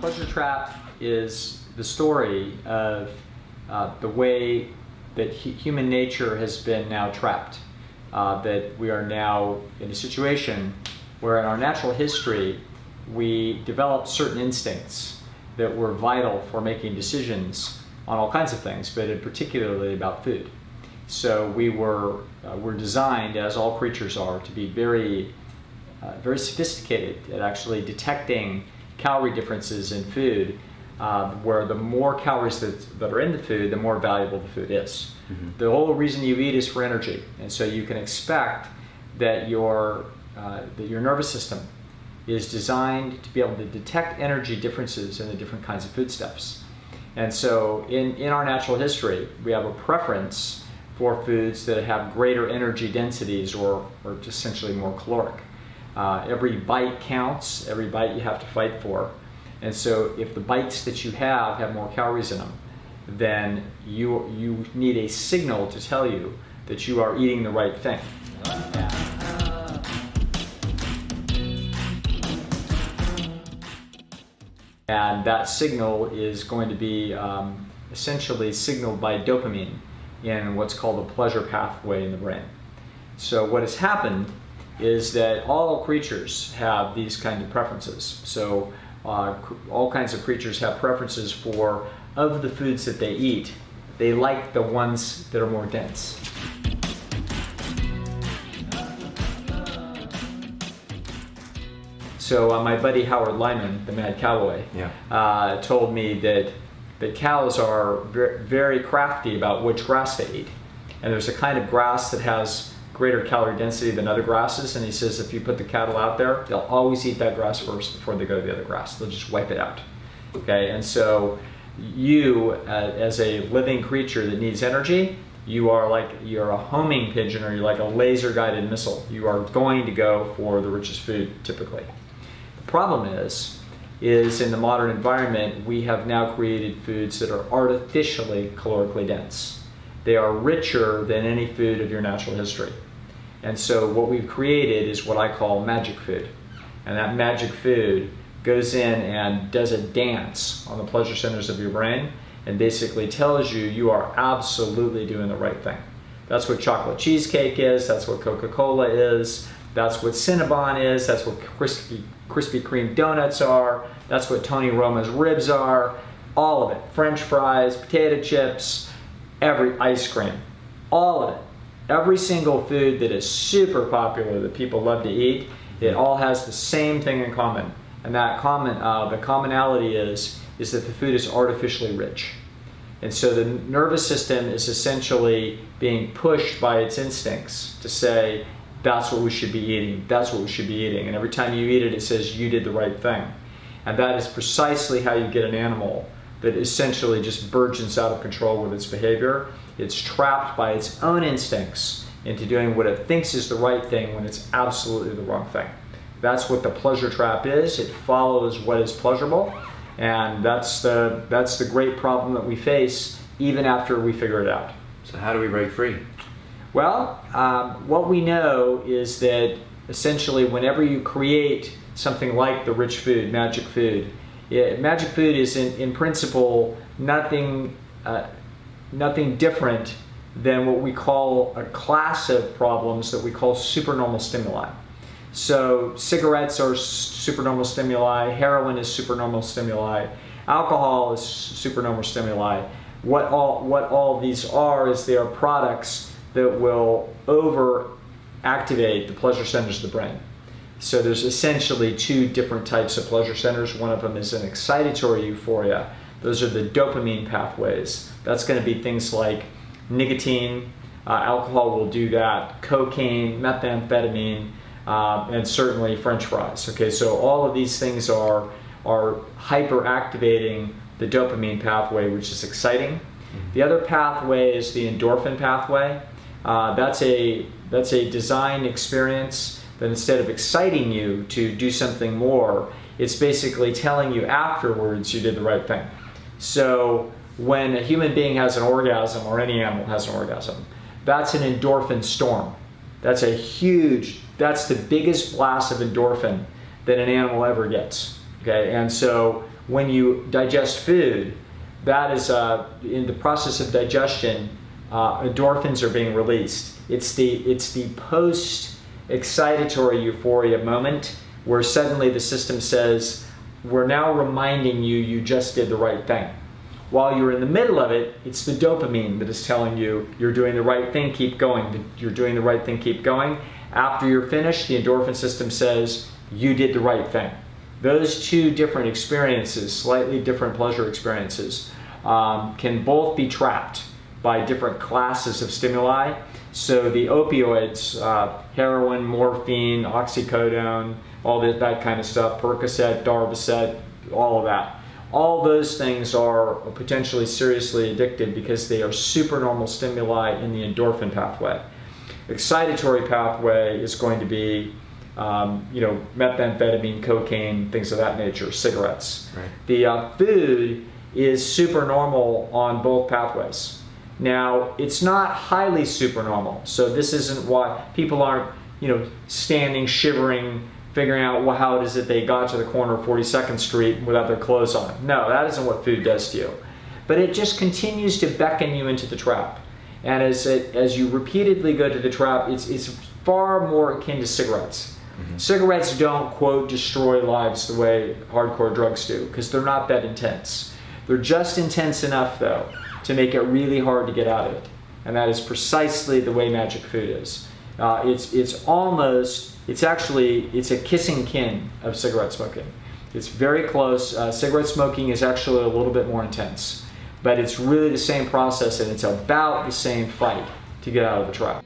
Pleasure trap is the story of the way that human nature has been now trapped. That we are now in a situation where in our natural history we developed certain instincts that were vital for making decisions on all kinds of things, but particularly about food. So we're designed, as all creatures are, to be very sophisticated at actually detecting calorie differences in food, where the more calories that are in the food, the more valuable the food is. Mm-hmm. The whole reason you eat is for energy, and so you can expect that your nervous system is designed to be able to detect energy differences in the different kinds of foodstuffs. And so in our natural history, we have a preference for foods that have greater energy densities or just essentially more caloric. Every bite counts, every bite you have to fight for. And so if the bites that you have more calories in them, then you need a signal to tell you that you are eating the right thing. And that signal is going to be essentially signaled by dopamine in what's called the pleasure pathway in the brain. So what has happened is that all creatures have these kind of preferences. So all kinds of creatures have preferences for, of the foods that they eat, they like the ones that are more dense. So my buddy Howard Lyman, the mad cowboy, told me that cows are very crafty about which grass they eat. And there's a kind of grass that has greater calorie density than other grasses, and he says if you put the cattle out there, they'll always eat that grass first before they go to the other grass. They'll just wipe it out. Okay, and so you, as a living creature that needs energy, you're a homing pigeon, or you're like a laser-guided missile. You are going to go for the richest food, typically. The problem is in the modern environment, we have now created foods that are artificially calorically dense. They are richer than any food of your natural history. And so what we've created is what I call magic food. And that magic food goes in and does a dance on the pleasure centers of your brain and basically tells you you are absolutely doing the right thing. That's what chocolate cheesecake is, that's what Coca-Cola is, that's what Cinnabon is, that's what Krispy Kreme donuts are, that's what Tony Roma's ribs are, all of it. French fries, potato chips, every ice cream, all of it. Every single food that is super popular that people love to eat, it all has the same thing in common. And that the commonality is that the food is artificially rich. And so the nervous system is essentially being pushed by its instincts to say, that's what we should be eating, that's what we should be eating. And every time you eat it, it says you did the right thing. And that is precisely how you get an animal that essentially just burgeons out of control with its behavior. It's trapped by its own instincts into doing what it thinks is the right thing when it's absolutely the wrong thing. That's what the pleasure trap is. It follows what is pleasurable, and that's the great problem that we face even after we figure it out. So how do we break free? Well, what we know is that essentially whenever you create something like the rich food, magic food is in principle nothing different than what we call a class of problems that we call supernormal stimuli. So cigarettes are supernormal stimuli, heroin is supernormal stimuli, alcohol is supernormal stimuli. What all these are is they are products that will over-activate the pleasure centers of the brain. So there's essentially two different types of pleasure centers. One of them is an excitatory euphoria. Those are the dopamine pathways. That's going to be things like nicotine, alcohol will do that, cocaine, methamphetamine, and certainly French fries. Okay, so all of these things are hyperactivating the dopamine pathway, which is exciting. The other pathway is the endorphin pathway. That's a design experience that instead of exciting you to do something more, it's basically telling you afterwards you did the right thing. So when a human being has an orgasm, or any animal has an orgasm, that's an endorphin storm. That's the biggest blast of endorphin that an animal ever gets. Okay, and so when you digest food, that is in the process of digestion, endorphins are being released. It's the post-excitatory euphoria moment where suddenly the system says, we're now reminding you you just did the right thing. While you're in the middle of it, it's the dopamine that is telling you you're doing the right thing, keep going. You're doing the right thing, keep going. After you're finished, the endorphin system says you did the right thing. Those two different experiences, slightly different pleasure experiences, can both be trapped by different classes of stimuli. So the opioids, heroin, morphine, oxycodone, all that kind of stuff, Percocet, Darvocet, all of that. All those things are potentially seriously addictive because they are supernormal stimuli in the endorphin pathway. Excitatory pathway is going to be methamphetamine, cocaine, things of that nature, cigarettes. Right. The food is supernormal on both pathways. Now, it's not highly supernormal, so this isn't why people aren't, standing, shivering, figuring out how it is that they got to the corner of 42nd Street without their clothes on. No, that isn't what food does to you. But it just continues to beckon you into the trap. And as you repeatedly go to the trap, it's far more akin to cigarettes. Mm-hmm. Cigarettes don't, quote, destroy lives the way hardcore drugs do, because they're not that intense. They're just intense enough, though, to make it really hard to get out of it. And that is precisely the way magic food is. It's a kissing kin of cigarette smoking. It's very close. Cigarette smoking is actually a little bit more intense, but it's really the same process and it's about the same fight to get out of the trap.